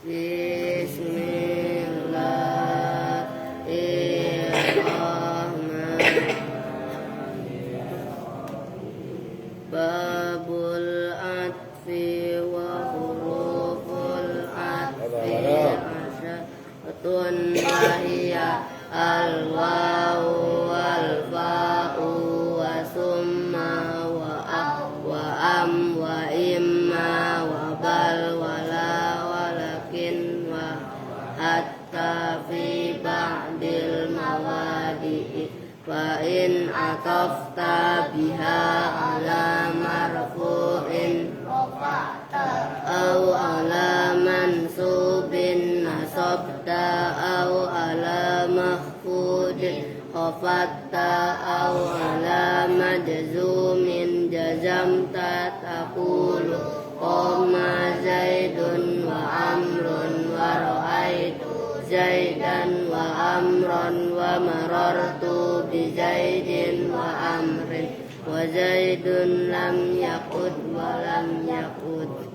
Bismillahirrahmanirrahim. Babul atfi wa huruful atfi asyatun wahiyya al-wawu wal-fa'u wa summa wa am wa imma wa bal wa la walakin wa hatta fi ba'dil mawadi'i fa in atafta biha ala marfu'in aw ala mansubin nasabta aw ala mahfudin khafatta aw ala majzumin jazamta taqulu qama zaidun wa amrun wa ra'aitu zaidan wa amran wa marartu bi zaidin wa amrin wa zaidun lam yaqud wa lam yaqud.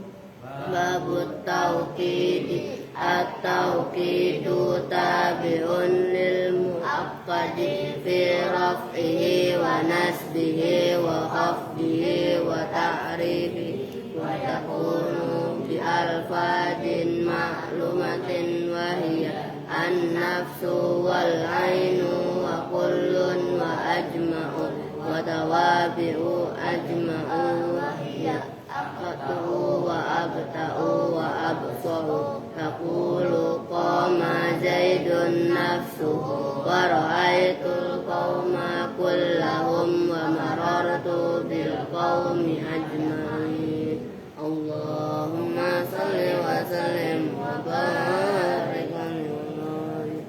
Babut tauqid at-tauqidu tabi'un lil muaqqadi fi raf'ihi wa nasbihi wa khafdihi wa ta'rifihi wa takunu bi alfadin ma'lumatin wa hiya an-nafsu wal 'ainu wa kullun wa ajma'u wa tawabi'u ajma'u wa hiya aqtu wa abta'u wa absaru taqulu qama zaidun nafsuhu wa ra'aitul qauma kullahum wa marartu bil qaumi ajma'in. Allahumma salli wa sallim wa barik alaihi.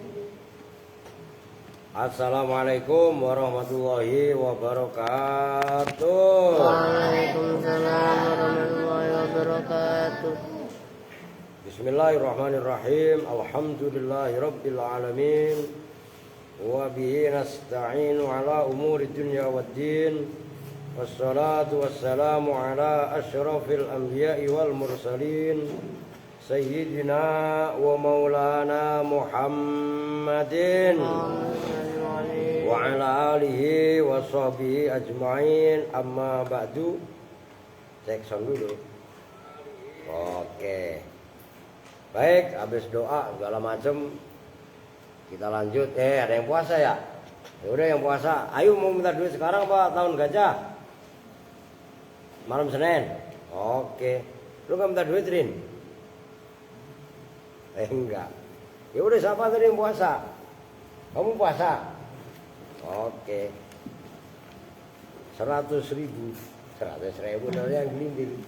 Assalamualaikum warahmatullahi wabarakatuh. Waalaikumsalam warahmatullahi wabarakatuh. Bismillahirrahmanirrahim. Alhamdulillahirabbil alamin. Wa bihi nasta'inu ala umuri dunya waddin. Wassalatu wassalamu ala asyrafil anbiya'i wal mursalin. Sayyidina wa maulana Muhammadin wa ala alihi wa sahbihi ajma'in. Amma ba'du. Cek sound dulu. Oke. Baik, habis doa segala macam kita lanjut. Ada yang puasa ya? Ya udah yang puasa. Ayo mau minta duit sekarang apa tahun gajah? Malam Senin. Oke. Lu enggak minta duit, Rin? Enggak. Ya udah siapa tadi yang puasa? Kamu puasa? Oke. 100.000 dari yang gelinting.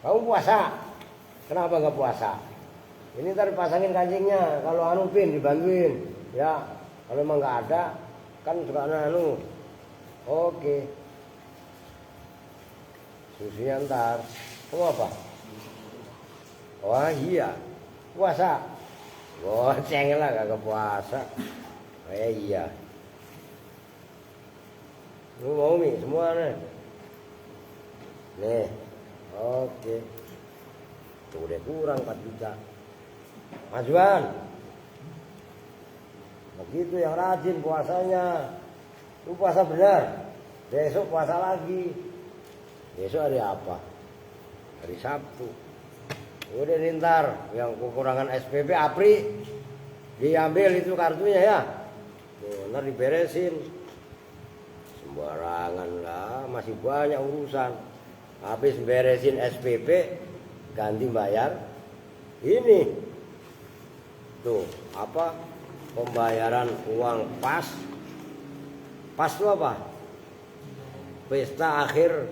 Kamu puasa? Kenapa enggak puasa? Ini ntar pasangin kancingnya. Kalau anu pin dibantuin. Ya. Kalau emang enggak ada kan suka anu. Oke. Susunya ntar. Kamu apa? Wah iya. Puasa. Goceng lah kagak puasa. Iya. Lu mau mi semua nih. Oke. Tuh udah kurang 4 juta. Majuan. Begitu yang rajin puasanya. Lu puasa benar. Besok puasa lagi. Besok hari apa? Hari Sabtu. Udah ntar yang kekurangan SPP Apri diambil itu kartunya ya. Tuh, ntar diberesin. Sembarangan lah, masih banyak urusan. Habis beresin SPP ganti bayar ini. Tuh, apa? Pembayaran uang pas. Pas itu apa? Pesta akhir.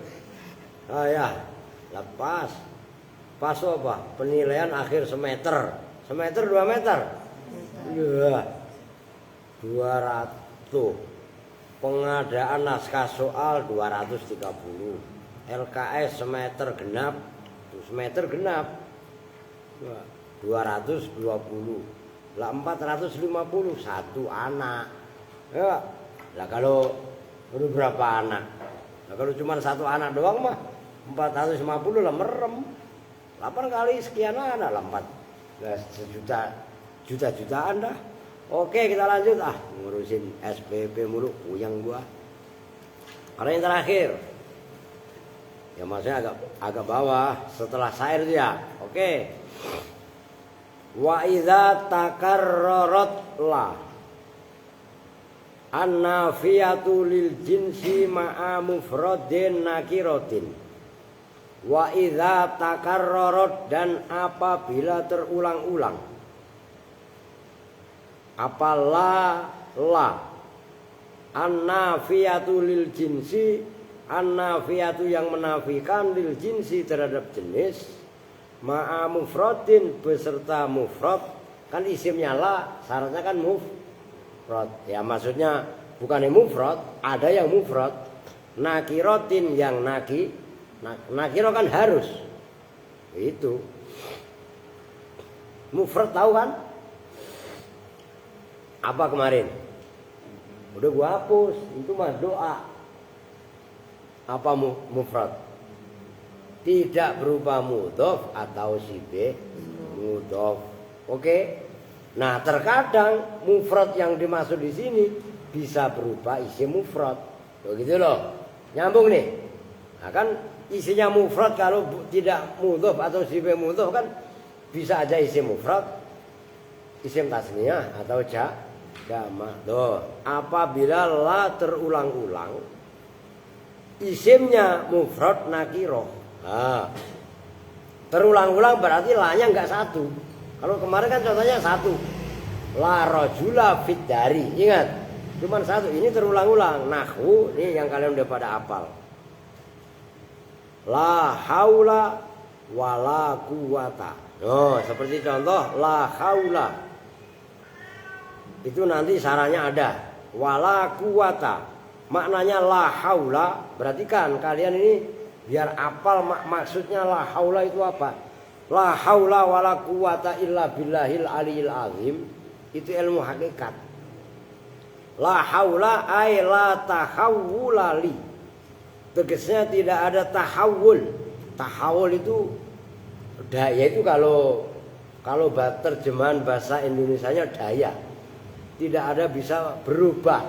Ya, lepas. Pas apa? Penilaian akhir semester. Semester 2 meter. Iya. 200. Pengadaan naskah soal 230. LKS semeter genap. Semeter genap. 220. Lah 450 satu anak. Ya. Lah kalau berapa anak? Lah kalau cuma satu anak doang mah 450 lah merem. 8 kali sekian anak lah 4 Nah, jutaan dah. Oke, kita lanjut ngurusin SPP mulu puyeng gua. Karena yang terakhir. Ya maksudnya agak bawah setelah syair itu ya. Oke. Wa idza takarrarat la an-nafiyatu lil jinsi ma'a mufradin nakiratin. Wa idza takarrarat, dan apabila terulang-ulang. Apalah la an-nafiyatu lil jinsi, an-nafiyatu yang menafikan lil jinsi terhadap jenis, ma'a mufradin beserta mufrad. Kan isimnya la, syaratnya kan mufrad. Ya maksudnya bukan yang mufrad, ada yang mufrad. Nakiratin yang nakiro kan harus. Itu mufrad tahu kan? Apa kemarin? Udah gua hapus, itu mah doa. Apa mufrad? Tidak berupa mudhof atau sibeh mudhof. Oke. Nah, terkadang mufrad yang dimaksud di sini bisa berupa isim mufrad. Begitu loh. Nyambung nih. Nah, kan isinya mufrad kalau tidak mudhof atau sibeh mudhof kan bisa aja isim mufrad, isim tasniyah atau jamak. Loh, apabila la terulang-ulang, isimnya mufrad nakiro. Nah, terulang-ulang berarti la-nya enggak satu. Kalau kemarin kan contohnya satu. La rajula fit dari. Ingat, cuman satu. Ini terulang-ulang. Nahwu ini yang kalian udah pada hafal. La haula wala quwata. Oh, seperti contoh la haula. Itu nanti sarannya ada. Wala quwata. Maknanya la haula, berarti kan kalian ini biar apal maksudnya la haula itu apa? La haula wala quwata illa billahil aliyil azim. Itu ilmu hakikat. La haula ay la tahawulali. Tegasnya tidak ada tahawul. Tahawul itu daya itu kalau terjemahan bahasa Indonesianya daya. Tidak ada bisa berubah.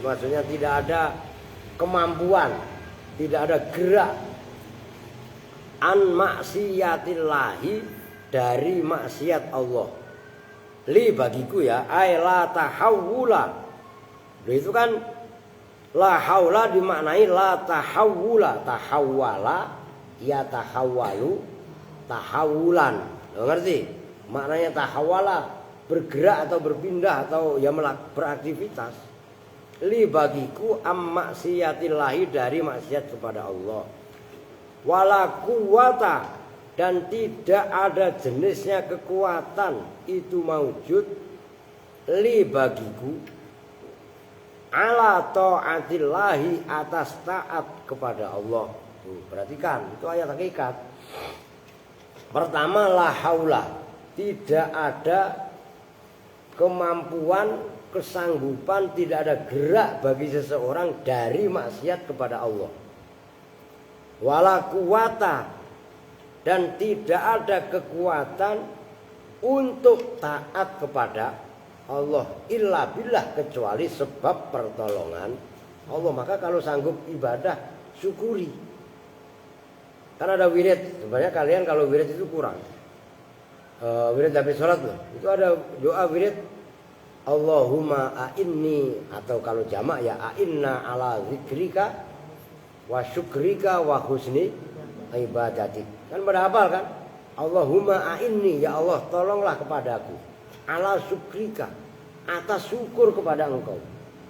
Maksudnya tidak ada kemampuan, tidak ada gerak. An maksiyatillahi, dari maksiat Allah. Li bagiku ya, ay la tahawula. Itu kan la haula dimaknai la tahawula. Tahawala ya tahawalu tahawulan. Lo ngerti? Maknanya tahawala bergerak atau berpindah atau ya beraktivitas. Li bagiku am maksiyatillahi, dari maksiat kepada Allah. Wala quwata, dan tidak ada jenisnya kekuatan itu maujud li bagiku ala taatillahi, atas taat kepada Allah. Tuh, perhatikan, itu ayat hakikat. Pertama la haula, tidak ada kemampuan, kesanggupan, tidak ada gerak bagi seseorang dari maksiat kepada Allah. Wala quwata, dan tidak ada kekuatan untuk taat kepada Allah illa billah, kecuali sebab pertolongan Allah. Maka kalau sanggup ibadah, syukuri. Kan ada wirid, sebenarnya kalian kalau wirid itu kurang. Wirid habis sholat loh. Itu ada doa wirid Allahumma a'inni, atau kalau jamak ya a'inna ala zikrika wa syukrika wa husni ibadatik. Kan pada hafal kan? Allahumma a'inni, ya Allah tolonglah kepadaku, ala syukrika, atas syukur kepada Engkau.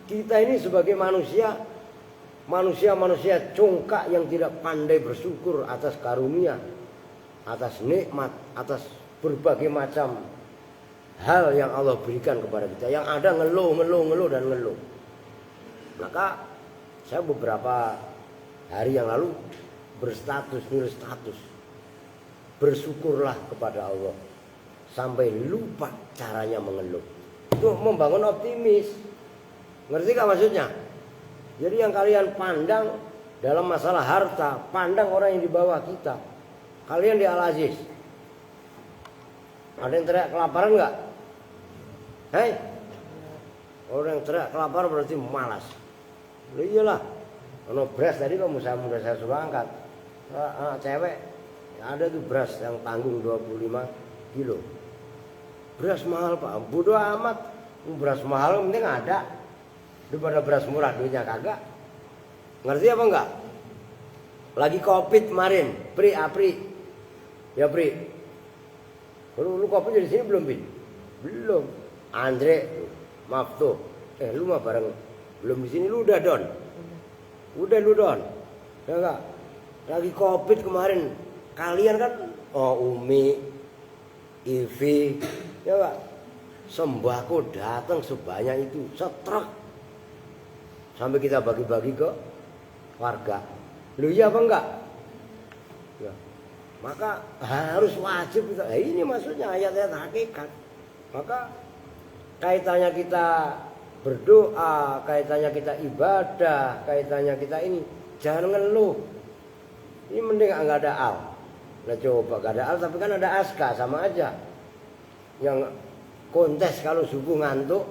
Kita ini sebagai manusia congkak yang tidak pandai bersyukur atas karunia, atas nikmat, atas berbagai macam hal yang Allah berikan kepada kita. Yang ada ngeluh dan ngeluh. Maka saya beberapa hari yang lalu nulis status bersyukurlah kepada Allah, sampai lupa caranya mengeluh. Itu membangun optimis. Ngerti gak maksudnya? Jadi yang kalian pandang dalam masalah harta, pandang orang yang di bawah kita. Kalian di Al-Aziz. Ada yang teriak kelaparan nggak? Hei? Orang yang teriak kelaparan berarti malas. Loh iyalah. Ono beras tadi kok muda saya suruh angkat. Anak cewek ada tuh beras yang tanggung 25 kilo. Beras mahal Pak, bodoh amat. Beras mahal yang penting ada. Daripada beras murah duitnya kagak. Ngerti apa enggak? Lagi Covid kemarin, Apri. Ya Pri. Lu Covid di sini belum, Bin? Belum. Andre, maaf tuh. Lu mah bareng belum di sini, lu udah Don. Udah lu Don. Ya enggak? Lagi Covid kemarin. Kalian kan Umi, Ivi, ya enggak? Sembako datang sebanyak itu, setruk. Sampai kita bagi-bagi ke warga. Lu iya apa enggak? Ya. Maka harus wajib kita. Ini maksudnya ayat-ayat hakikat. Maka kaitannya kita berdoa, kaitannya kita ibadah, kaitannya kita ini jangan ngeluh. Ini mending enggak ada al. Nah coba enggak ada al tapi kan ada aska sama aja. Yang kontes kalau subuh ngantuk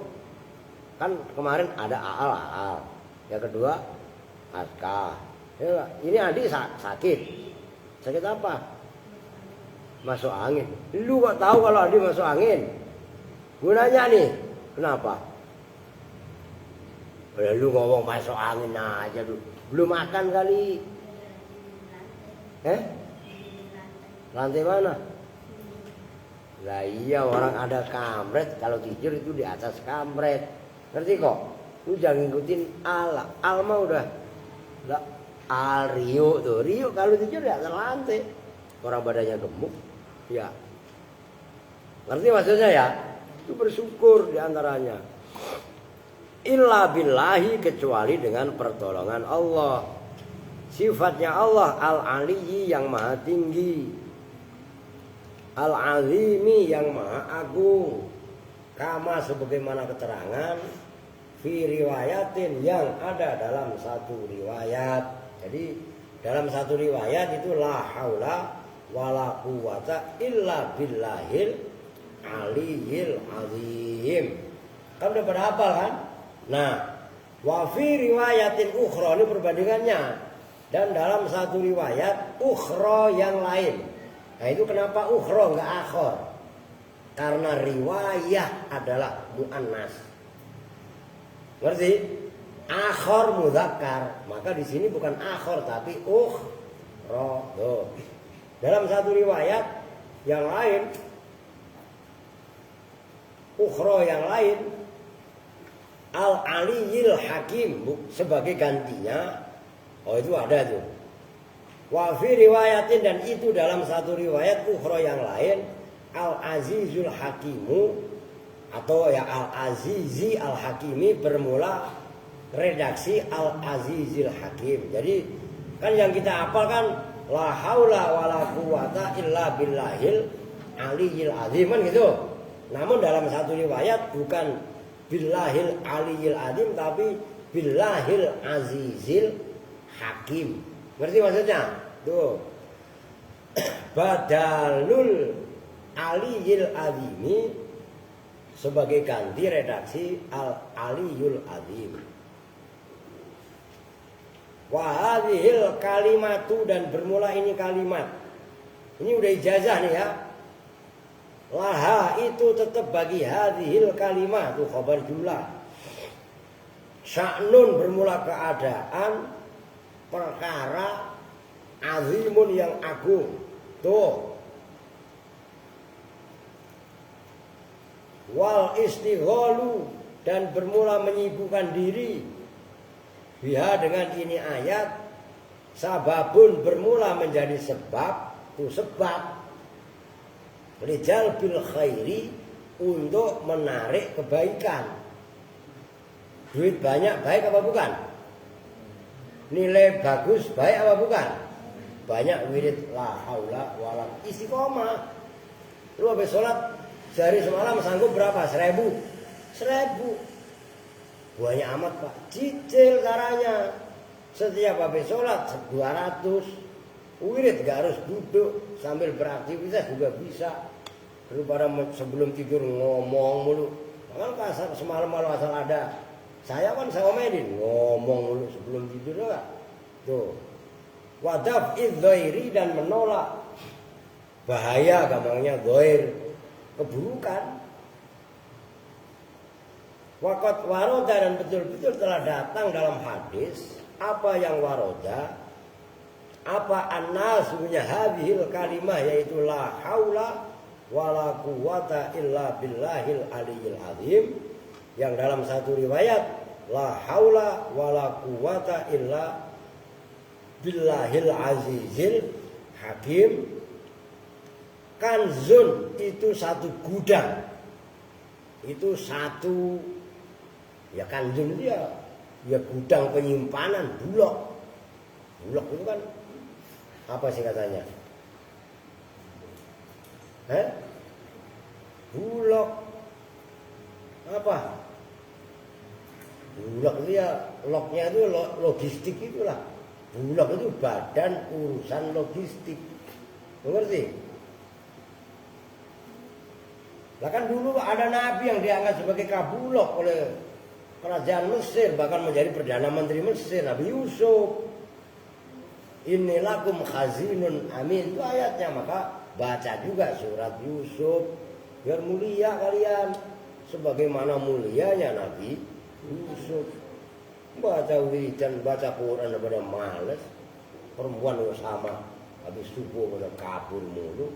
kan kemarin ada al. Yang kedua aska. Ya, ini Adi sakit. Sakit apa? Masuk angin. Lu kok tahu kalau Adi masuk angin? Gunanya nih, kenapa? Lu ngomong masuk angin aja lu. Belum makan kali. Lantai mana? Lah iya orang ada kamret, kalau tidur itu di atas kamret. Ngerti kok? Lu jangan ngikutin al. Al mah udah. Lah al Rio tuh. Rio kalau tidur di atas lantai. Orang badannya gemuk. Ya. Ngerti maksudnya ya? Itu bersyukur diantaranya. Illa billahi kecuali dengan pertolongan Allah. Sifatnya Allah al-aliyyi yang maha tinggi, al-azimi yang maha agung. Kama sebagaimana keterangan fi riwayatin yang ada dalam satu riwayat. Jadi dalam satu riwayat itu la haula wala quwata illa billahil aliyil azim. Kan udah pada hafal kan? Nah, wa fi riwayatin ukhra ini perbandingannya. Dan dalam satu riwayat ukhra yang lain. Nah itu kenapa ukhra enggak akhor? Karena riwayah adalah muannas. Ngerti? Akhor mudzakkar. Maka di sini bukan akhor tapi ukhra. Tuh. Dalam satu riwayat yang lain ukhra yang lain al-aliyil hakim sebagai gantinya. Oh itu ada tuh. Wa fi riwayatin dan itu dalam satu riwayat ukhra yang lain al-azizul hakimu atau ya al-azizi al-hakimi bermula redaksi al-azizil hakim. Jadi kan yang kita hafal kan la haula wala quwata illa billahil aliyil azim kan gitu. Namun dalam satu riwayat bukan billahil aliyil azim tapi billahil azizil hakim. Ngerti maksudnya? Tuh. Badalul aliyil azimi sebagai ganti redaksi al-aliyul azim. Wa hadhil kalimatu dan bermula ini kalimat. Ini udah ijazah nih ya. Laha itu tetap bagi hadhil kalimat itu khabar jumlah. Sya'nun bermula keadaan perkara azimun yang agung. Tuh. Wal istighalu dan bermula menyibukkan diri. Biha dengan ini ayat sababun bermula menjadi sebab. Itu sebab rijal bil khairi untuk menarik kebaikan. Duit banyak baik apa bukan? Nilai bagus baik apa bukan? Banyak wirid la haula wala istiqomah. Lu habis sholat sehari semalam sanggup berapa? 1000. Banyak amat Pak. Cicil caranya. Setiap habis sholat 200. Wirid gak harus duduk sambil beraktivitas juga bisa. Lu pada sebelum tidur ngomong mulu. Kan kasar semalam malu asal ada. Saya kan saya omelin ngomong mulu sebelum tidur enggak. Tuh. Wadaf idzairi dan menolak bahaya gampangnya dhair, keburukan. Waqat waroda dan betul-betul telah datang dalam hadis apa yang waroda, apa an-nasunya hadhil kalimah yaitu la haula wala quwata illa billahil aliyil azim, yang dalam satu riwayat la haula wala quwata illa billahil azizil hakim. Kanzun itu satu gudang, itu satu ya kanzun dia ya gudang penyimpanan bulog. Bulog itu kan apa sih katanya? Bulog apa? Bulog itu ya lognya itu logistik itulah. Bulog itu badan urusan logistik. Mengerti? Lah kan dulu ada nabi yang diangkat sebagai kabulok oleh kerajaan Mesir, bahkan menjadi perdana menteri Mesir, Nabi Yusuf. Inilakum khazinun amin, itu ayatnya. Maka baca juga surat Yusuf biar mulia kalian sebagaimana mulianya Nabi Yusuf. Baca wiridan, baca Quran pada males. Perempuan sama habis subuh pada kabur mulu.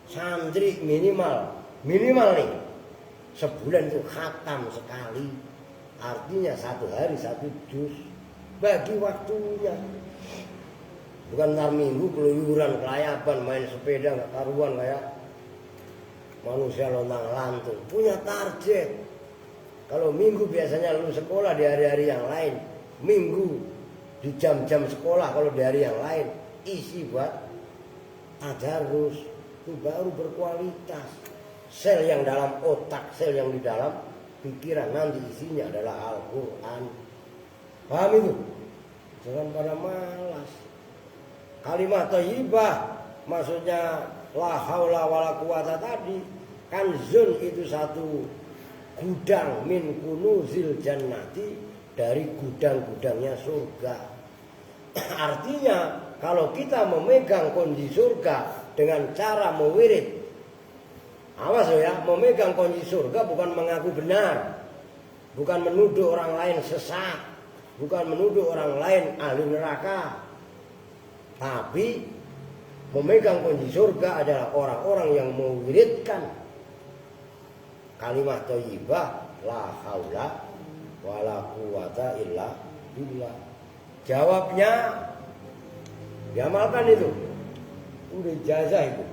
Santri minimal nih sebulan itu khatam sekali, artinya satu hari satu juz. Bagi waktunya, bukan ntar minggu keluyuran kelayaban main sepeda nggak karuan kayak manusia lontang lantung. Punya target. Kalau minggu biasanya lu sekolah di hari-hari yang lain, minggu di jam-jam sekolah kalau di hari yang lain isi buat tadarus, itu baru berkualitas. Sel yang dalam otak, sel yang di dalam pikiran nanti isinya adalah Al-Quran. Paham itu? Jangan pada malas. Kalimat thayyibah maksudnya la haula wala quwata tadi. Kanzun itu satu gudang min kunuzil jannati, dari gudang-gudangnya surga. Artinya kalau kita memegang kunci surga dengan cara mewirid, awas ya, memegang kunci surga bukan mengaku benar, bukan menuduh orang lain sesat, bukan menuduh orang lain ahli neraka, tapi memegang kunci surga adalah orang-orang yang mewiridkan kalimat thayyibah la haula wala quwata illa billah. Jawabnya diamalkan itu, udah jazah itu.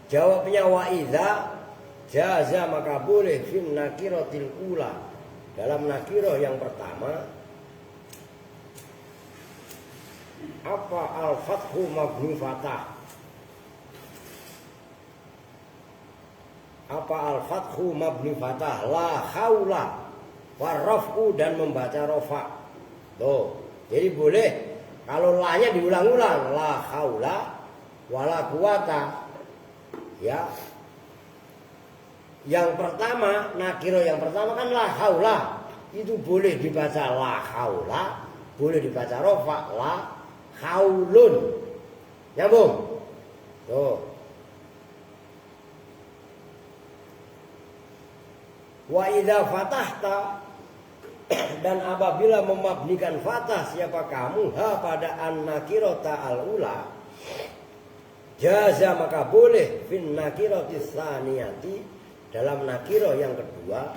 Jawabnya wa idza jaza maka boleh fin nakiratil ula, dalam nakirah yang pertama. Apa al-fathu mabni fatah? Apa al-fathu mabni fatah? La haula warraf'u dan membaca rofa. Tuh, jadi boleh kalau la-nya diulang-ulang, la haula wala quwata. Ya, yang pertama nakiro yang pertama kan la haula, itu boleh dibaca la haula, boleh dibaca rofa la haulun. Nyambung. Tuh. Wa idza fatahta dan apabila memabnikan fatah siapa kamu ha pada an nakirata al ula, jaza maka boleh fin nakiratis tsaniyati, dalam nakirah yang kedua.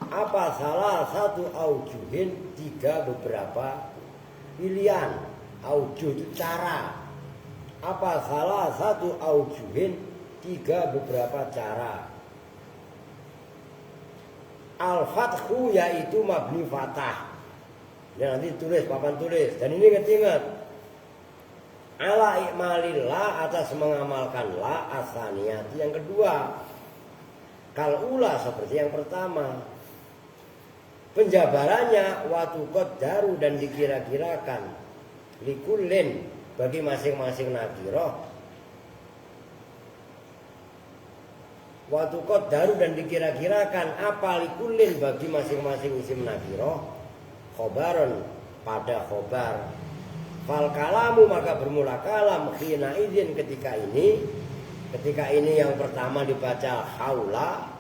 Apa salah satu aujuhin, tiga beberapa pilihan. Aujuh itu cara. Apa salah satu aujuhin, tiga beberapa cara. Al-fathu yaitu mabni fatah. Dan nanti tulis, papan tulis. Dan ini ingat-ingat. Ala ikmalillah, atas mengamalkan la asaniyati yang kedua. Kalula seperti yang pertama. Penjabarannya watu qaddaru dan dikira-kirakan likullin bagi masing-masing nakirah Waktu qaddaru dan dikira-kirakan apa likulin bagi masing-masing isim nakiro khobaron pada khobar. Fal kalamu maka bermula kalam khina izin ketika ini yang pertama dibaca haula,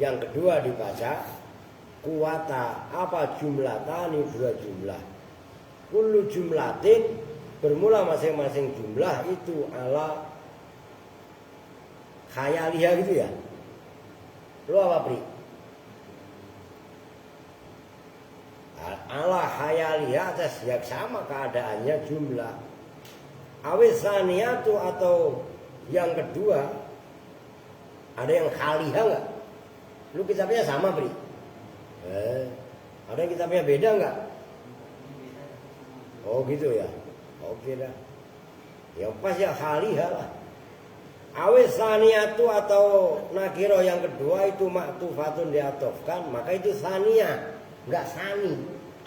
yang kedua dibaca kuwata. Apa jumlatani, dua jumlah. Kullu jumlatin bermula masing-masing jumlah itu ala khayaliyah gitu ya. Lu apa Pri? Ala khayaliyah atas yang sama keadaannya jumlah. Awis saniyatu atau yang kedua ada yang khaliyah enggak? Lu kitabnya sama Pri? Ada yang kitabnya beda enggak? Oh gitu ya. Oke dah. Yang pas ya khaliyah lah. Awis saniyatu atau nakiro yang kedua itu maktufatun diatofkan, maka itu saniyah, enggak sani,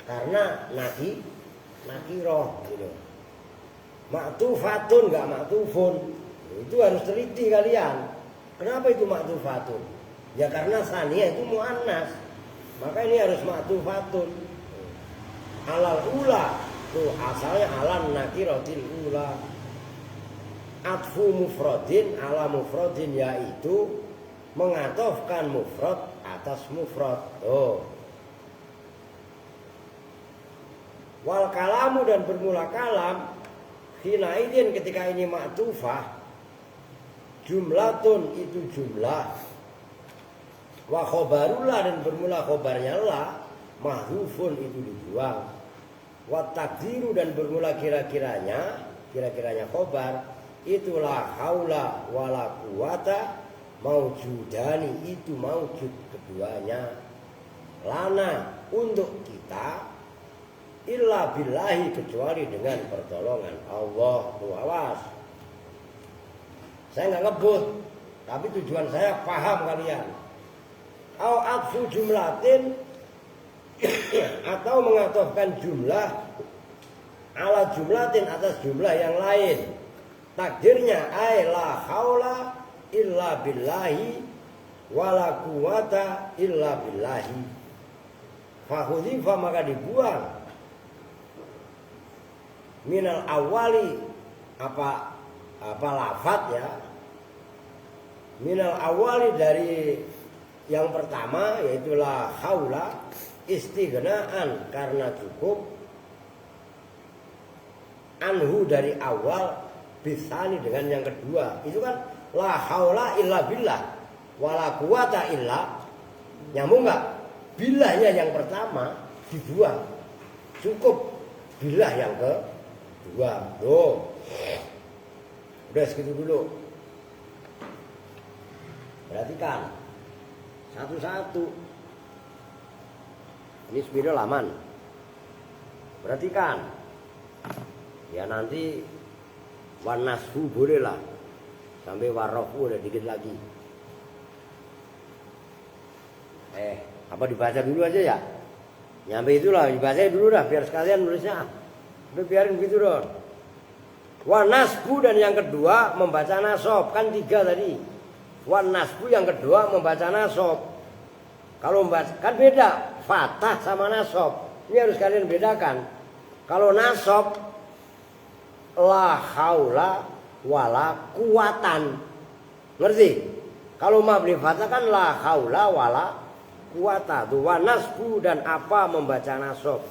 karena nakiro gitu. Maktufatun enggak maktufun, itu harus teliti kalian. Kenapa itu maktufatun? Ya karena saniyah itu muannas, maka ini harus maktufatun. Alal ula tuh asalnya alal nakirotil ula. Atfu mufradin ala mufradin, yaitu mengatofkan mufrad atas mufrad. Wal kalamu dan bermula kalam hinaidin ketika ini ma'tufah, jumlatun itu jumlah, wa khobarullah dan bermula khobarnya la, mahdhufun itu dibuang, wa takdiru dan bermula kira-kiranya khobar, itulah haula wala quwata maujudani, itu maujud keduanya, lana untuk kita, illa billahi kecuali dengan pertolongan Allah. Tuh awas, saya nggak ngebut, tapi tujuan saya paham kalian. Au atfu jumlatin atau mengatofkan jumlah ala jumlatin atas jumlah yang lain. Takdirnya ay la haula illa billahi wala quwata illa billahi. Fahudzifa maka dibuang minal awali apa lafaz ya. Minal awali dari yang pertama yaitu la haula, istighnaan karena cukup, anhu dari awal, bisani dengan yang kedua. Itu kan la haula illa billah wala quwata illa, nyambung enggak? Billahnya yang pertama dibuang, cukup billah yang kedua. Tuh udah segitu dulu, perhatikan satu-satu. Ini spidol aman, perhatikan ya. Nanti wanasfu boleh lah, sampai warofu udah dikit lagi. Apa dibaca dulu aja ya? Nyampe itulah dibaca dulu dah, biar sekalian nulisnya. Udah biarin gitu dong. Wanasfu dan yang kedua membaca nasob, kan 3 tadi. Wanasfu yang kedua membaca nasob. Kalau membaca kan beda, fatah sama nasob. Ini harus kalian bedakan. Kalau nasob la haula wala kuwatan, ngerti? Kalau mabni fathah kan la haula wala kuwata. Tuh wanasbu dan apa membaca nasab.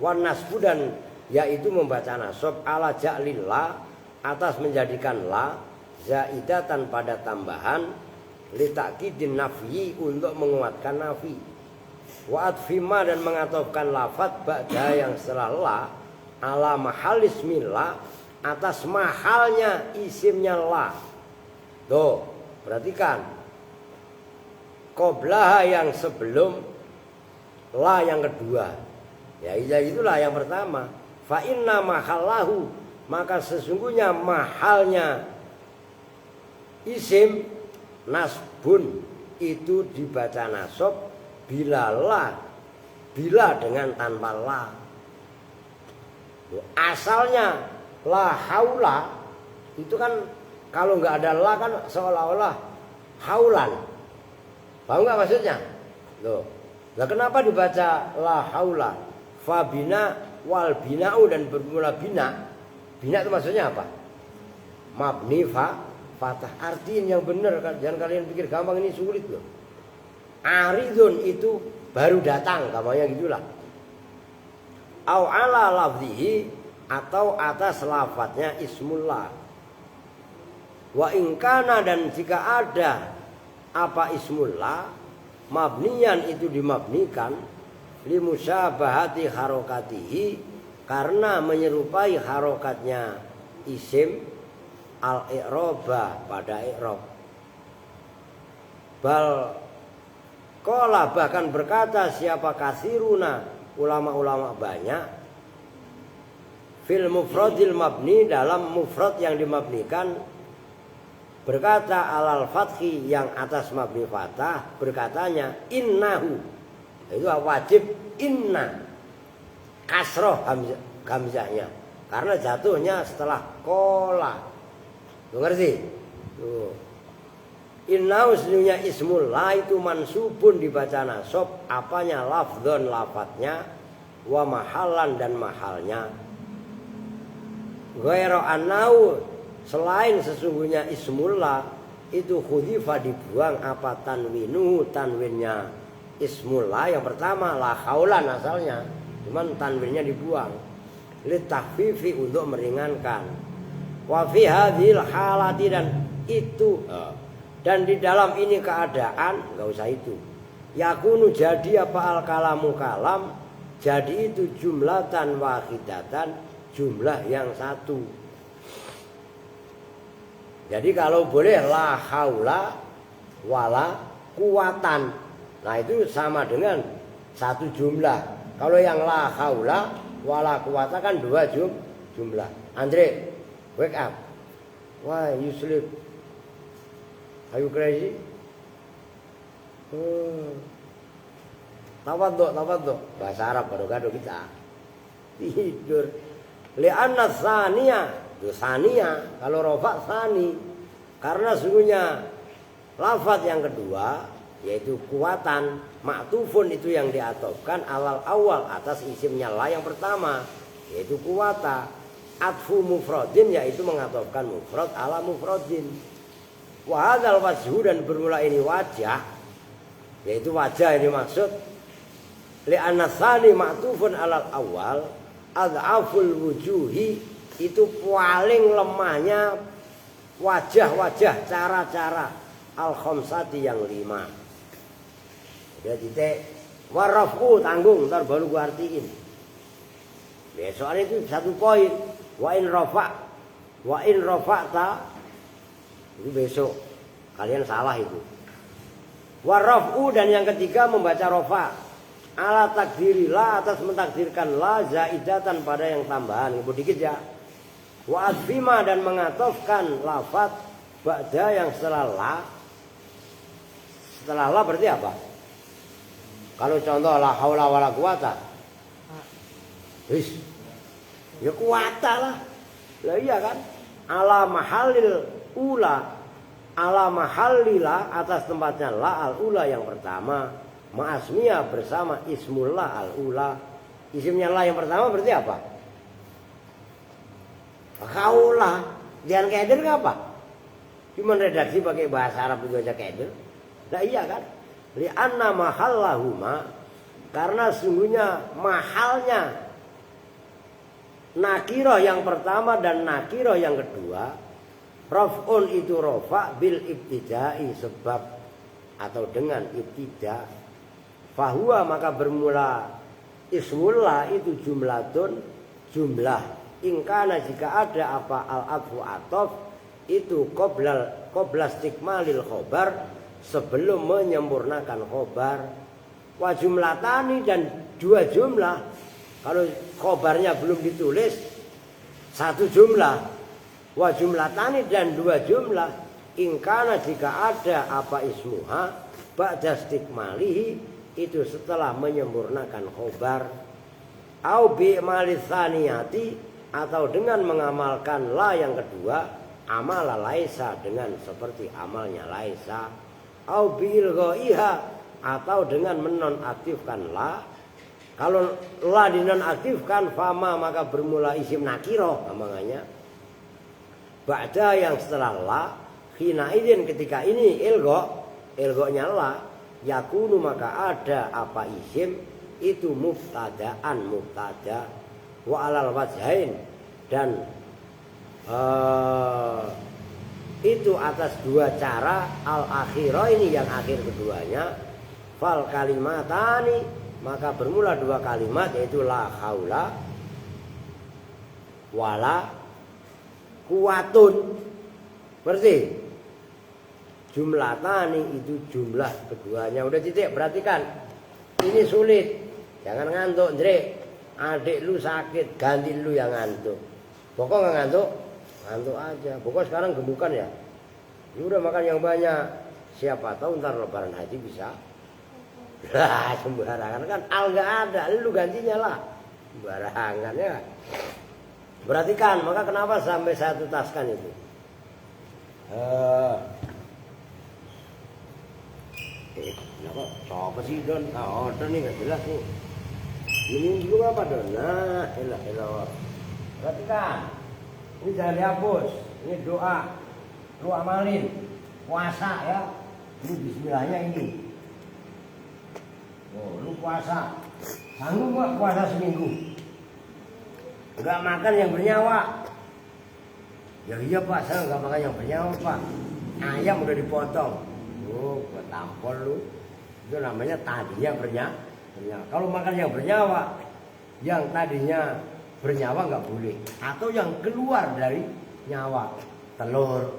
Wanasbu dan yaitu membaca nasab ala ja'lillah atas menjadikan la zaidatan pada tambahan, li ta'kidin nafyi untuk menguatkan nafi. Wa atfima dan mengatofkan lafaz ba'da yang setelah la ala mahalismillah atas mahalnya isimnya la. Tuh, perhatikan. Qoblaha yang sebelum la yang kedua. Ya itulah yang pertama. Fa inna mahallahu, maka sesungguhnya mahalnya isim nasbun itu dibaca nasab bila la, bila dengan tanpa la. Asalnya la haula itu kan kalau nggak ada la kan seolah-olah haulan. Paham nggak maksudnya? Loh. Nah, kenapa dibaca la haula? Fa bina wal bina'u dan bermula bina. Bina itu maksudnya apa? Mabni fatah. Artiin yang benar kan. Jangan kalian pikir gampang, ini sulit loh. Aridun itu baru datang, gampangnya gitulah. Au ala lafzihi atau atas lafadznya ismullah. Wa ingkana dan jika ada apa ismullah mabniyan itu dimabnikan limusyabahati harokatihi karena menyerupai harokatnya isim al-i'roba pada i'rob. Bal qala bahkan berkata siapa kasiruna ulama-ulama banyak fil mufradil mabni dalam mufrad yang dimabnikan berkata alal fathi yang atas mabni fathah berkatanya innahu itu wajib inna kasroh hamzahnya karena jatuhnya setelah kola. Lu ngerti? Tuh. Innahu sebenarnya ismullah itu mansubun dibaca nasab apanya lafdzon lafadznya wa mahalan dan mahalnya. Ghairu annau selain sesungguhnya ismullah itu khudifa dibuang apa tanwinu tanwinnya ismullah yang pertama la khaulan asalnya cuman tanwinnya dibuang litahfifi untuk meringankan wa fi hadhil halati dan itu dan di dalam ini keadaan enggak usah itu yakunu jadi apa al kalamu kalam jadi itu jumlatan wahidatan jumlah yang satu. Jadi kalau boleh la haula wala kuwatan. Nah itu sama dengan satu jumlah. Kalau yang la haula wala kuwata kan dua jumlah. Andre, wake up. Why you sleep? Are you crazy? Tawaddu. Bahasa Arab baru kado kita. Tidur. Li'anna tsaniyah Sania, kalau rofa sani, karena sungguhnya lafaz yang kedua yaitu kuatan maktufun itu yang diatofkan alal awal atas isimnya la yang pertama yaitu kuwata atfu mufradin yaitu mengatofkan mufrad ala mufradin wa hadzal wajhu dan bermula ini wajah yaitu wajah ini maksud li anna tsani maktufun alal awal adhaful wujuhi itu paling lemahnya wajah-wajah cara-cara al-khamsati yang 5. Udah titik warafu tanggung ntar baru gua artiin. Besok itu satu poin wa in rafa'ta itu besok kalian salah itu. Warafu dan yang ketiga membaca rafa ala takdiri la atas mentakdirkan la zaidatan pada yang tambahan ibu dikit ya. Wa adfima dan mengatofkan lafaz ba'da yang setelah la berarti apa? Kalau contoh la haula wala quwata wis ya kuwata lah. Lah iya kan? Ala mahallil ula ala mahallila atas tempatnya la al ula yang pertama ma'asmiyah bersama ismullah al ula. Isimnya la yang pertama berarti apa? Kaulah, jangan keder ngapa? Cuma redaksi pakai bahasa Arab itu aja keder. Nah iya kan? Li'anna mahallahuma karena sungguhnya mahalnya nakiroh yang pertama dan nakiroh yang kedua raf'un itu rafa bil ibtidai sebab atau dengan ibtida fahuwa maka bermula ismullah itu jumlatun jumlah ingkana jika ada apa al-adfu atof itu qoblal istikmalil khobar sebelum menyempurnakan khobar wa jumlatani dan dua jumlah kalau khobarnya belum ditulis satu jumlah wa jumlatani dan dua jumlah ingkana jika ada apa ismuha ba'da istikmalihi itu setelah menyempurnakan khobar au bi'malis tsaniyati atau dengan mengamalkan la yang kedua amala laisa dengan seperti amalnya laisa au bilghaiha atau dengan menonaktifkan la. Kalau la dinonaktifkan fama maka bermula isim nakiro namanya. Ba'da yang setelah la hina idin ketika ini ilghonya la yakunu maka ada apa isim itu mubtadaan mubtada wa alal wajhain dan itu atas dua cara al akhirah ini yang akhir keduanya fal kalimatani maka bermula dua kalimat yaitu la haula wala kuwatun. Berarti jumlatani itu jumlah keduanya. Udah titik, perhatikan. Ini sulit. Jangan ngantuk, Ndre. Adik lu sakit, ganti lu yang ngantuk. Pokok nggak ngantuk? Ngantuk aja. Pokok sekarang gemukan ya. Lu udah makan yang banyak. Siapa tahu ntar lebaran haji bisa. Lah sembarangan kan al nggak ada. Lu gantinya lah. Sembarangan ya. Perhatikan, maka kenapa sampai saya tutaskan itu? Kenapa? Siapa sih Don? Oh, Don nih nggak jelas nih. Ini juga apa Don? Nah, elah. Perhatikan, ini jangan dihapus. Ini doa, lu amalin. Puasa ya, ini Bismillahnya ini. Oh, lu puasa. Sanggup nggak puasa seminggu? Enggak makan yang bernyawa. Ya iya Pak, saya enggak makan yang bernyawa Pak. Ayam udah dipotong. Oh, buat tampol lu. Itu namanya tadinya bernyawa. Kalau makan yang bernyawa, yang tadinya bernyawa enggak boleh. Atau yang keluar dari nyawa, telur.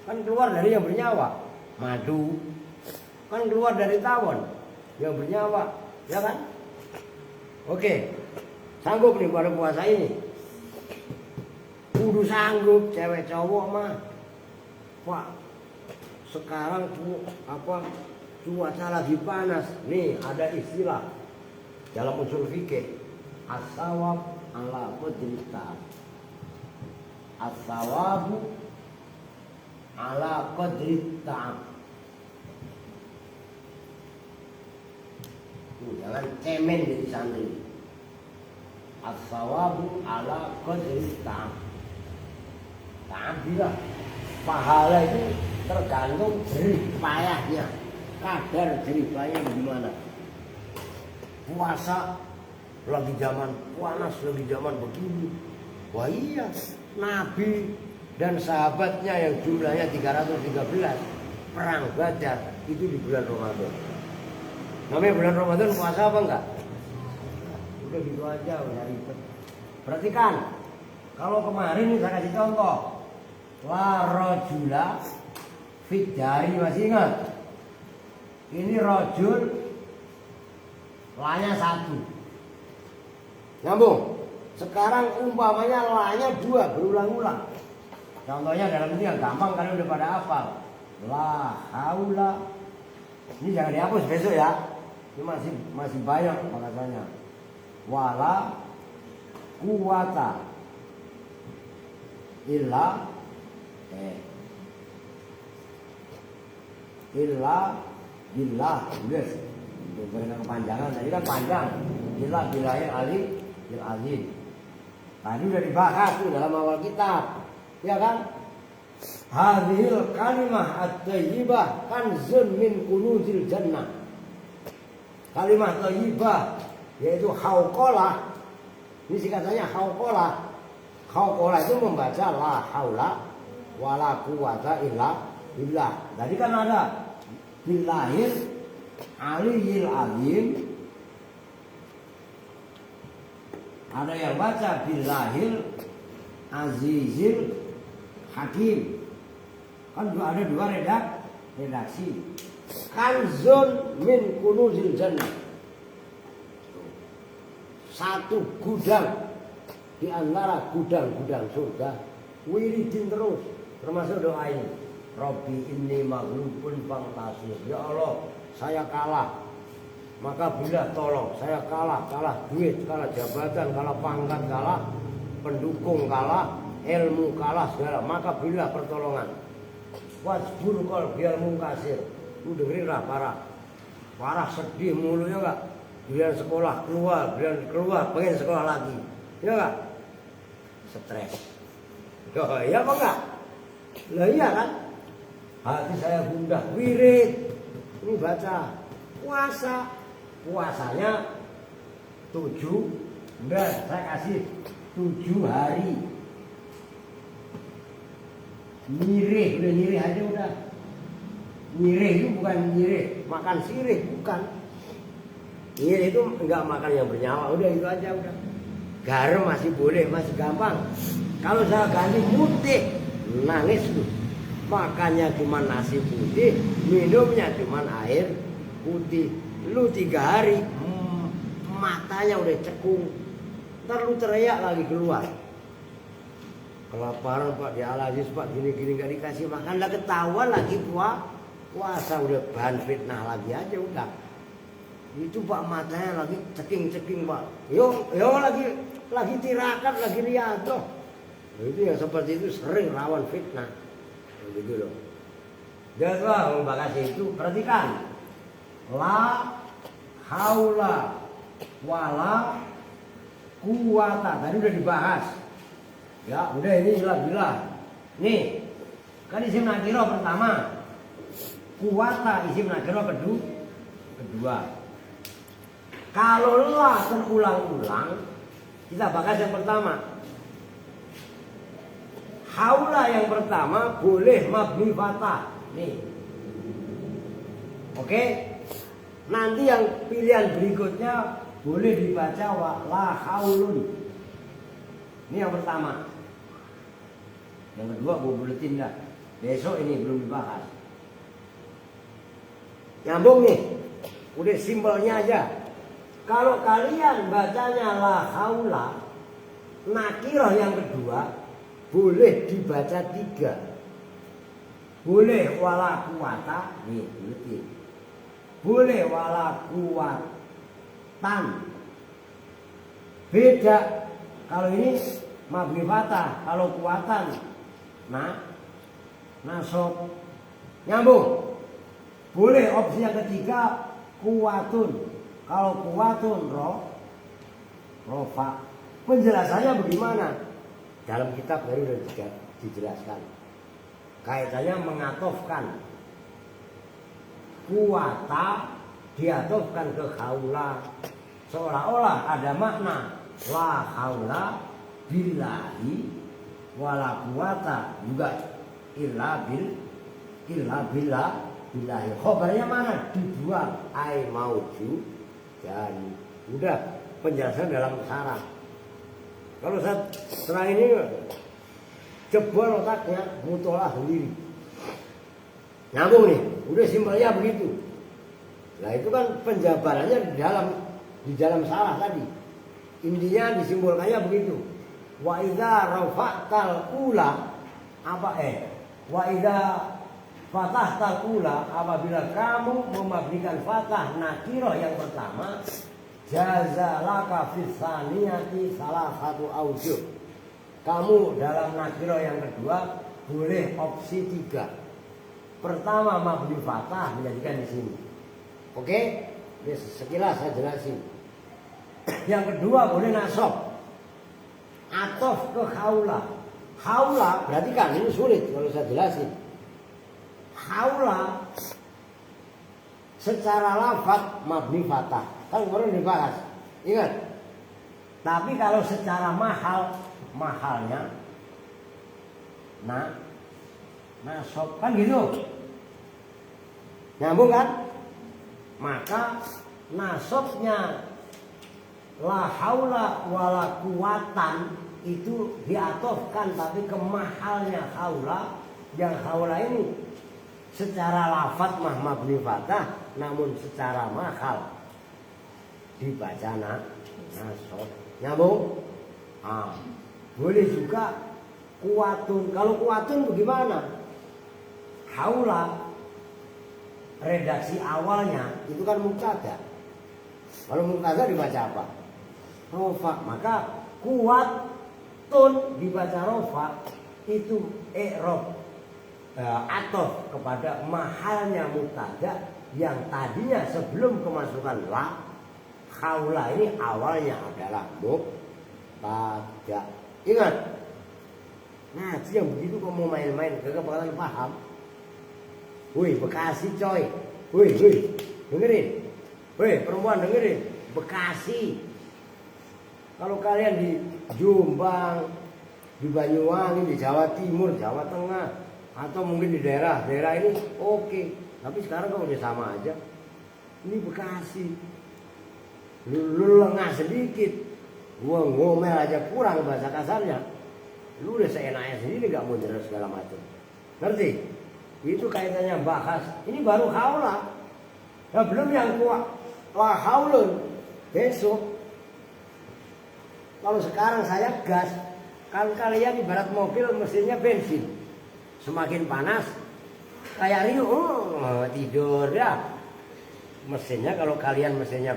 Kan keluar dari yang bernyawa. Madu. Kan keluar dari tawon yang bernyawa, ya kan? Oke. Sanggup nih pada puasa ini. Kudu sanggup cewek cowok mah. Pak, sekarang cuaca lagi panas. Nih ada istilah dalam usul fikih. As-sawab ala qadri ta'am. As-sawabu ala qadri ta'am. Jangan cemen jadi santri. As-sawabu ala qadri ta'am. Ta'am bila pahala itu tergantung jerih payahnya. Kadar jerih payahnya gimana. Puasa lagi zaman panas, lagi zaman begini. Wah iya, Nabi dan sahabatnya yang jumlahnya 313 perang Badar itu di bulan Ramadan. Namanya bulan Ramadan puasa apa enggak? Udah gitu aja, udah ribet. Perhatikan, kalau kemarin saya kasih contoh, la rojula fidari, masih ingat? Ini rojul, la-nya 1. Nyambung. Sekarang umpamanya la-nya 2 berulang-ulang. Contohnya dalam ini yang gampang kalian udah pada hafal. La haula. Ini jangan dihapus besok ya. Ini masih banyak makanya. Wala kuwata illa billah. Yes. Berikan kepanjangan tadi kan panjang. Illa billahil aliyil azim. Tadi udah dibahas tuh dalam awal kitab. Ya kan? Hadhil kalimah at-thayyibah kanzun min kunuzil jannah. Kalimat thayyibah yaitu hauqalah. Ini singkatannya hauqalah. Hauqalah itu membaca la haula wala quwata illa billah. Tadi kan ada billahil aliyil azim. Ada yang baca billahil azizil hakim. Kan ada 2 redaksi. Kanzun min kunuzil jannah. 1 gudang di antara gudang-gudang surga. Wiridin terus, termasuk doa ini. Robbi inni maghlubun fantasir. Ya Allah, saya kalah. Maka bila tolong, saya kalah duit, kalah jabatan, kalah pangkat, kalah pendukung, kalah ilmu, kalah segala. Maka bila pertolongan. wasbur qalbiyal mungkasir. Lu dengerin lah parah sedih mulu ya enggak? Biar sekolah keluar, pengen sekolah lagi. Ya enggak? Stres. Oh, iya apa enggak? Lah iya kan? Hati saya gundah, wirid. Ini baca puasanya 7, udah saya kasih 7 hari. Nyirih aja udah. Nyirih itu bukan nyirih makan sirih, bukan. Nyirih itu enggak makan yang bernyawa, udah itu aja udah. Garam masih boleh, masih gampang. Kalau saya ganti putih, nangis tuh. Makannya cuma nasi putih, minumnya cuma air putih. Lu 3 hari, matanya udah cekung. Ntar lu teriak lagi keluar. Kelaparan Pak, di Al-Aziz Pak, gini gak dikasih makan. Lah ketahuan lagi puasa, udah bahan fitnah lagi aja udah. Itu Pak matanya lagi ceking Pak. Yo lagi tirakat, lagi riadoh. Itu yang seperti itu sering rawan fitnah. Begitu loh. Jadi mau kasih itu perhatikan. La haula wala quwata. Tadi udah dibahas. Ya, udah ini bila. Nih. Kan isim nakiro pertama. Quwata isim nakiro kedua. Kalau la terulang-ulang, kita bahas yang pertama. Haula yang pertama boleh mabni fatah. Nih. Oke. Nanti yang pilihan berikutnya boleh dibaca la haulun. Ini yang pertama. Yang kedua gue buletin dah. Besok ini belum dibahas. Nyambung nih. Udah simpelnya aja. Kalau kalian bacanya la haula, nakirah yang kedua boleh dibaca 3. Boleh wala quwata, nih buletin. Boleh wala quwatan. Beda. Kalau ini mabni fatah, kalau kuatan nasab. Nyambung. Boleh opsi yang ketiga kuwatun. Kalau kuwatun rofa. Penjelasannya bagaimana? Dalam kitab baru sudah dijelaskan. Kaitannya mengatofkan. Kuwata diatofkan ke haula. Seolah-olah ada makna la haula billahi wala quwata juga illa billahi. Khobarnya mana? Dibuang ai mauju dan udah penjelasan dalam sarah. Kalau setelah ini jebol otaknya, mutolah sendiri. Nyambung nih, udah simpelnya begitu. Nah itu kan penjabarannya di dalam salah tadi. Intinya disimbolkannya begitu. Wa idza rafa'tal ula wa idza fatahtal ula, apabila kamu memabdikan fatah nakirah yang pertama, jazalaka fis saniyati salah satu aujuh. Kamu dalam nakirah yang kedua boleh opsi 3. Pertama mabni fatah menjadikan di sini. Oke? Sekilas saya jelasin. Yang kedua boleh nasab. Atof ke haula. Haula berarti kan ini sulit kalau saya jelasin. Haula secara lafaz mabni fatah. Kan kemarin dibahas. Ingat. Tapi kalau secara mahalnya nasab kan gitu. Nyambung kan? Maka nasabnya la haula wala quwatan itu diatofkan tapi ke mahalnya haula. Yang haula ini secara lafaz mabni fatah, namun secara mahal dibaca nasab. Nyambung? Boleh juga kuwatun. Kalau kuwatun bagaimana? Haula redaksi awalnya itu kan mubtada. Kalau mubtada dibaca apa? Rofa. Maka kuwatun dibaca rofa itu i'rab. atof kepada mahalnya mubtada yang tadinya sebelum kemasukan la. Haula ini awalnya adalah mubtada. Ingat, ngaji yang begitu kok mau main-main, gak bakalan paham. Woi Bekasi coy, woi dengerin, woi perempuan dengerin, Bekasi. Kalau kalian di Jombang, di Banyuwangi, di Jawa Timur, Jawa Tengah, atau mungkin di daerah-daerah ini oke. Tapi sekarang kok udah sama aja. Ini Bekasi. Lu lengah sedikit. Gua ngomel aja kurang bahasa kasarnya. Lu udah seenaknya sendiri gak mau jelas segala macam. Ngerti? Itu kaitannya bahas. Ini baru haula. Nah, belum yang kuat. Wah haulun. Besok. Kalau sekarang saya gas. Kan kalian ibarat mobil mesinnya bensin. Semakin panas. Kayak Rio, tidur dah. Mesinnya kalau kalian mesinnya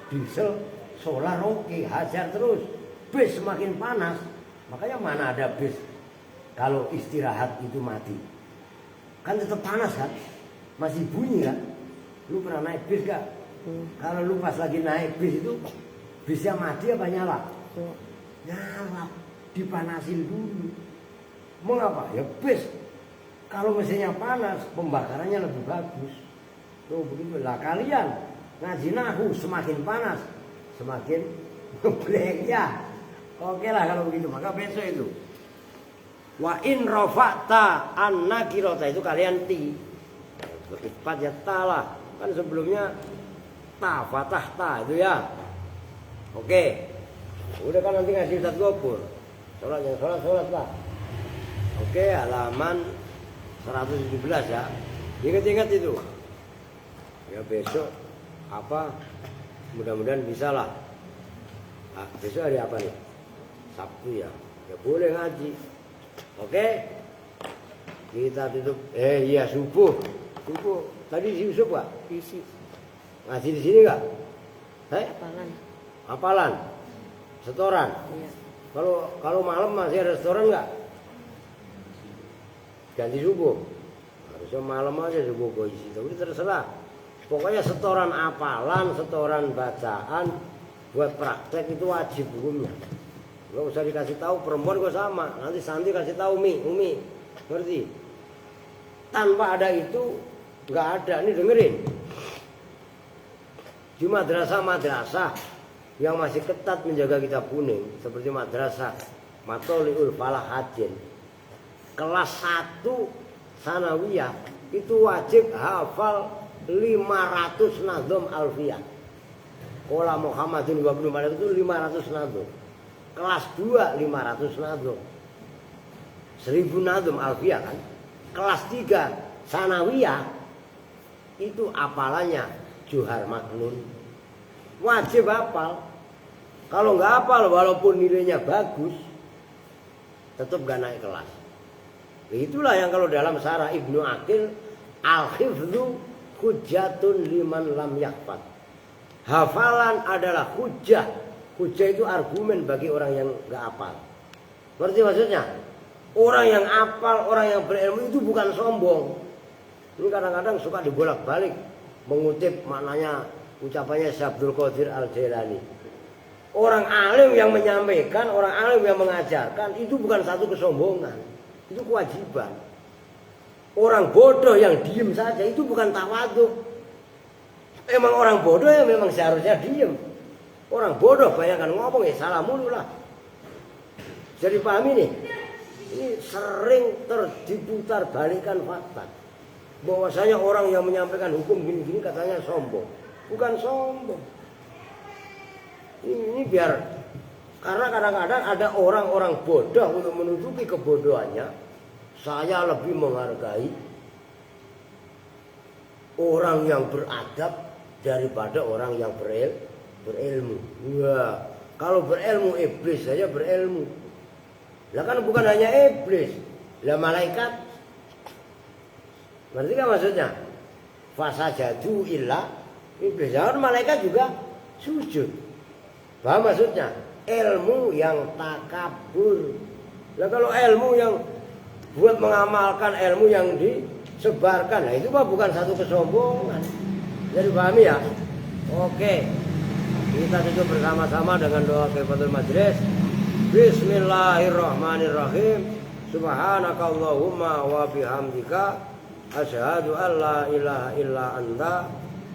diesel, solar oke, hajar terus. Bis semakin panas, makanya mana ada bis kalau istirahat itu mati. Kan tetap panas kan, masih bunyi kan. Lu pernah naik bis gak? Kalau lu pas lagi naik bis itu, bisnya mati apa nyala? Nyala, dipanasin dulu. Mengapa? Ya bis. Kalau mesinnya panas, pembakarannya lebih bagus. Tuh begitu lah kalian ngaji nahu semakin panas, semakin ngeblek ya. Oke lah kalau begitu. Maka besok itu wa in rafa'ta an-nakirata itu kalian ti. Berifat ya ta'ala. Kan sebelumnya ta fatah ta itu ya. Oke. Udah kan nanti ngasih Ustaz Gopur. Sholat lah. Oke, halaman 117 ya. Ingat-ingat itu. Ya besok apa? Mudah-mudahan bisa lah. Nah, besok hari apa nih? Sabtu ya. Ya boleh ngaji. Oke. Kita tutup. Iya subuh. Subuh. Tadi si Yusuf Pak? Isi. Ngaji di sini enggak? Hafalan. Setoran. Iya. Kalau malam masih ada setoran enggak? Ganti subuh. Harusnya malam aja subuh gue isi. Tapi terserah. Pokoknya setoran hafalan, setoran bacaan buat praktek itu wajib hukumnya. Gak usah dikasih tahu, perempuan gue sama. Nanti Santi kasih tahu Umi, ngerti? Tanpa ada itu nggak ada. Ini dengerin. Di madrasah yang masih ketat menjaga kitab kuning, seperti madrasah Matoliul Falahadin, kelas 1 sanawiyah itu wajib hafal 500 nadom alfiyah. Kola Muhammadun wa ibnu Maryam itu 500 nadom. Kelas 2 500 nadom. 1000 nadom alfiyah kan. Kelas 3 sanawiyah itu apalannya Johar Maknun. Wajib hafal. Kalau nggak hafal walaupun nilainya bagus tetap gak naik kelas. Itulah yang kalau dalam syarah Ibnu Aqil al-hifdzu hujjatun liman lam yahfad. Hafalan adalah hujjah. Hujjah itu argumen bagi orang yang nggak hafal. Ngerti maksudnya? Orang yang hafal, orang yang berilmu itu bukan sombong. Ini kadang-kadang suka dibolak-balik mengutip maknanya ucapannya Syekh Abdul Qadir Al-Jailani. Orang alim yang menyampaikan, orang alim yang mengajarkan itu bukan satu kesombongan. Itu kewajiban. Orang bodoh yang diem saja itu bukan tawadhu. Emang orang bodoh ya memang seharusnya diem. Orang bodoh bayangkan ngomong ya salah mulu lah. Jadi pahami nih. Ini sering diputar balikan fakta. Bahwasanya orang yang menyampaikan hukum gini-gini katanya sombong. Bukan sombong. Ini biar karena kadang-kadang ada orang-orang bodoh untuk menutupi kebodohannya. Saya lebih menghargai orang yang beradab daripada orang yang berilmu. Wah, kalau berilmu iblis saja berilmu. Lah kan bukan hanya iblis, lah malaikat. Ngerti kan maksudnya? Fasajadu illa iblis. Jangan malaikat juga sujud. Paham maksudnya? Ilmu yang takabur. Lah kalau ilmu yang buat mengamalkan ilmu yang disebarkan. Nah, itu mah bukan satu kesombongan. Jadi pahami ya? Oke. Kita tutup bersama-sama dengan doa Kifatul Majlis. Bismillahirrahmanirrahim. Subhanakallahumma wa bihamdika asyhadu an la ilaha illa anta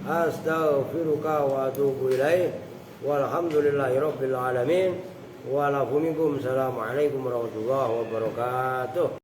astaghfiruka wa atubu ilaik. Walhamdulillahirabbil alamin. Assalamualaikum warahmatullahi wabarakatuh.